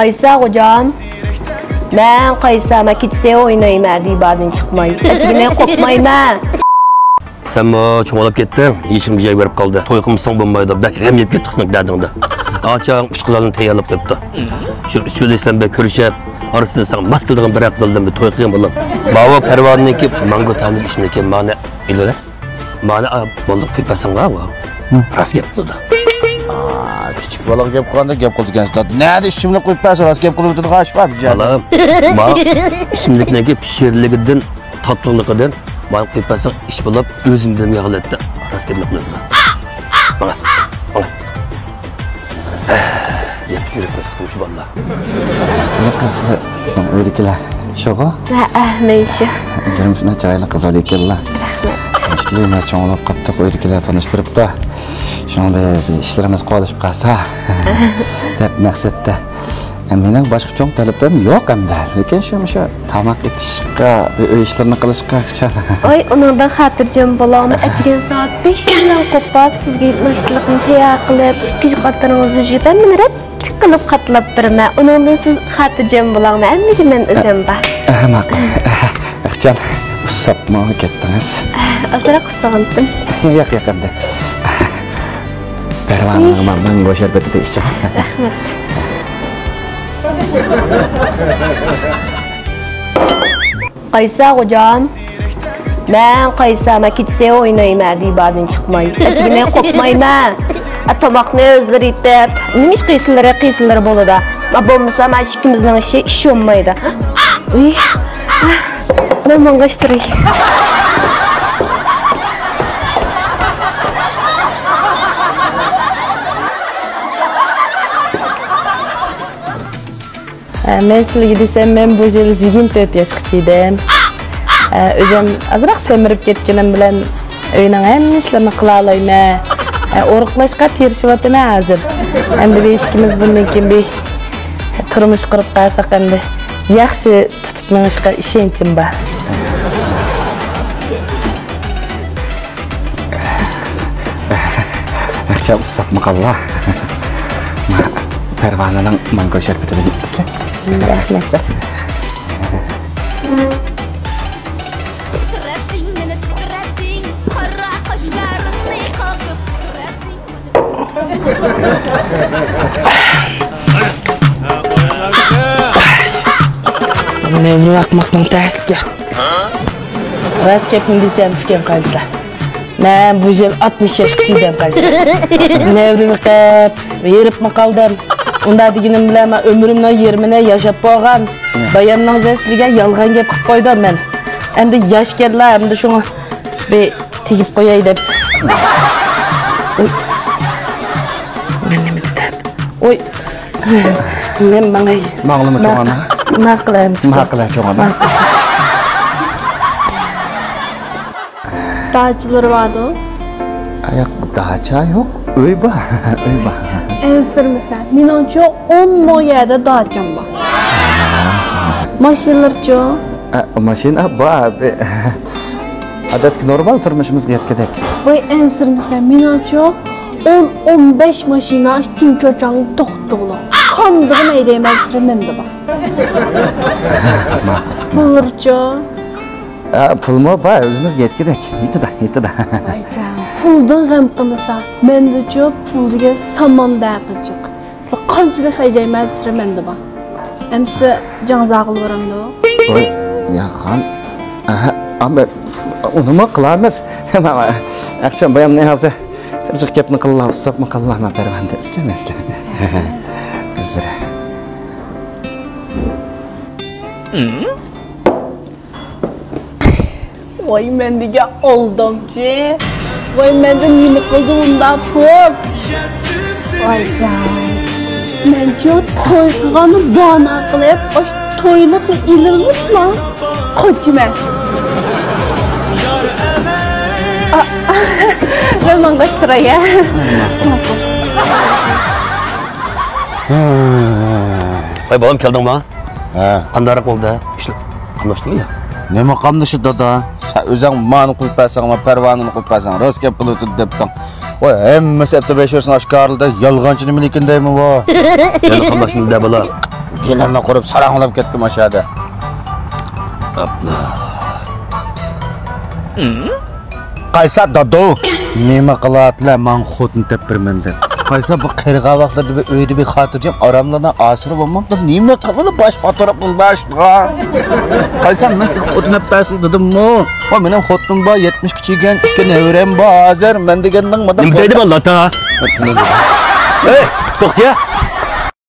Kaysa hocam. Ben kaysa kitse oynayayım dibadan çıkmayı. Etkine kopmayayım ha. Sen mi çoğalıp gittin? İşim güzel verip kaldı. Toykumsan bulmaydı. Belki hem yiyip gittik sınık derdinde. Ağaçağın üç kızalını teyalıp yaptı. Şöyleysen be körüşep. Arasında sana maskıldığın bir akıldan bir toykuyum bulam. Baba pervanını ki mango tanrı işindeki mane ileri. Mane balık kırpasan var mı? Rast yaptı da. Küçük balık gap qilganda gap qildi ekansiz. Nerede ishimni qo'yib tashlash, gap qilib o'tirdi g'ash var bijan. Balam. Bak ishimlikniki pishirligidan, tatliligidan balık kırpasan iş bulup özünden yağlattı. Rast yapmak lazım. Bana. Yürek tutmuş vallahi. Ne kız bizning uydagilar sho'g'i? Ne işi? O'zim shuna chiroyli qiz bor ekanlar. Mushkil emas, cho'nglab qattiq uydagilar tanishtiribdi. Shunda bir ishlarimiz qolishib qolsa deb maqsadda. Mening boshqa cho'ng talabim yo'q hamda, lekin shu tamoq etishga, uy ishlarini qilishga qachon. Oy, onundan xotirjam bo'laman. Atgan soat 5 bilan qo'pab sizga mashg'ulotni tayyor qilib, kuch qatlaringizni yuzib, meni rad qilib qatlab beraman. Onundan siz xotirjam bo'laman. Hammaga men o'zim bor. Ma'qul. Ixcham, usabma ketdingiz. Azra qisqandim. Yo'q hamda. Pervanning mango sharbatida iching. Rahmat. Kaysa hocam. Ben kaysa kitse oynayayım dibadan çıkmayı. Etkine kopmayayım ha. Atamakını özleri itip. Neymiş kıyısıları bolu da. Babamızla ikimizden iş olmaydı. Uy. Ben mangaştırayım. Men sizlarga desam, men bu yil 24 yoshga edim. O'zim azroq semirib ketganim bilan uyning hamma ishlarini qila olmayman. O'riqlashga tirishayapman hozir. Endi biz ikkimiz bundan keyin bir turmush qurib qolsak endi yaxshi tutib minishga ishonchim bor. Ixcham usabma qalla. Pervanning mango sharbatini isla. Rahmat. Ne bakmaktan tersga. Rast gapni desam fikrim qilsa. Men bu yil 60 yoshga kirdim qilsa. Nevrini qilib, yeribmi qoldim. Unda deganim bilan men ömrümni 20ni yashab bo'lgan. Bayamning zasliga yolg'on gap qilib qo'ydim men. Endi yosh kellar, endi shuni bir tegib qo'yay deb. Men nima dedim? Oy. Men mangay. Ma'lumi cho'g'ana. Ma'qilay cho'g'ana. Dağcıları vardı o. Ayak dağça yok. Uy bor. Uy bor. Ensir misal. Menimcha 10 mo yerda dağcam bor. Mashinalarcha. Mashina bor. Odatda normal turmushimizga yetgandek. Voy ensir misal. Menimcha 10-15 mashina tinchochang to'xtadi. Qandig'ini aylayman sira menda bor. Pullarcha. Pulmi bor, o'zimizga yetgandek. Yetdi-da. Aycan. Puldan g'am qilmasa, mendacha pulga samon daqichiq. Siz qanchalik aylayman sira menda bor. Emsi janza qilib beramdi. Voy, yaxan. Amma unimi qilamiz. Aqsham bayamni hozir Irjiq gapni qilib, usabmi qilma Pervanda islamaslar. Qizlar. Voy mendiga oldimchi. Voy menda nima qildim unda pul. Aycan. Mencha to'y qilgani bana qilib, osh to'ylikni ilinibmi? Qo'chima. Ben mangaştıraya. Ay balam geldin mi? Qandarak oldu? İşte anlaştın mı ya? Nima qamdishi dada? O'zing ma'ni qo'yib qo'ysan, men Pervanini qo'yib qo'ysan. Rost gap qilib o'tdi debding. Voy, hammasi 5 yoshni oshkorlida yolg'onchi nima ekan deymi vo? Yani qamdaşını da bala. Yelenme kurup sarangılap kettim aşağıda. Qaysa dadu. Nima qilatlar men xotin tepirmen deb. Qaysa bu qirg'avoqlarda bir uyda bir xotirjam aramlardan asirib olmamda nima qilib bosh qotirib bundashqa. Qaysa men xotin teppasin dedim-mi? O mening xotinim bor 70 kichigan, 2 nevram bor. Hozir men deganning Nima deydi bu lata? Ey, to'xta.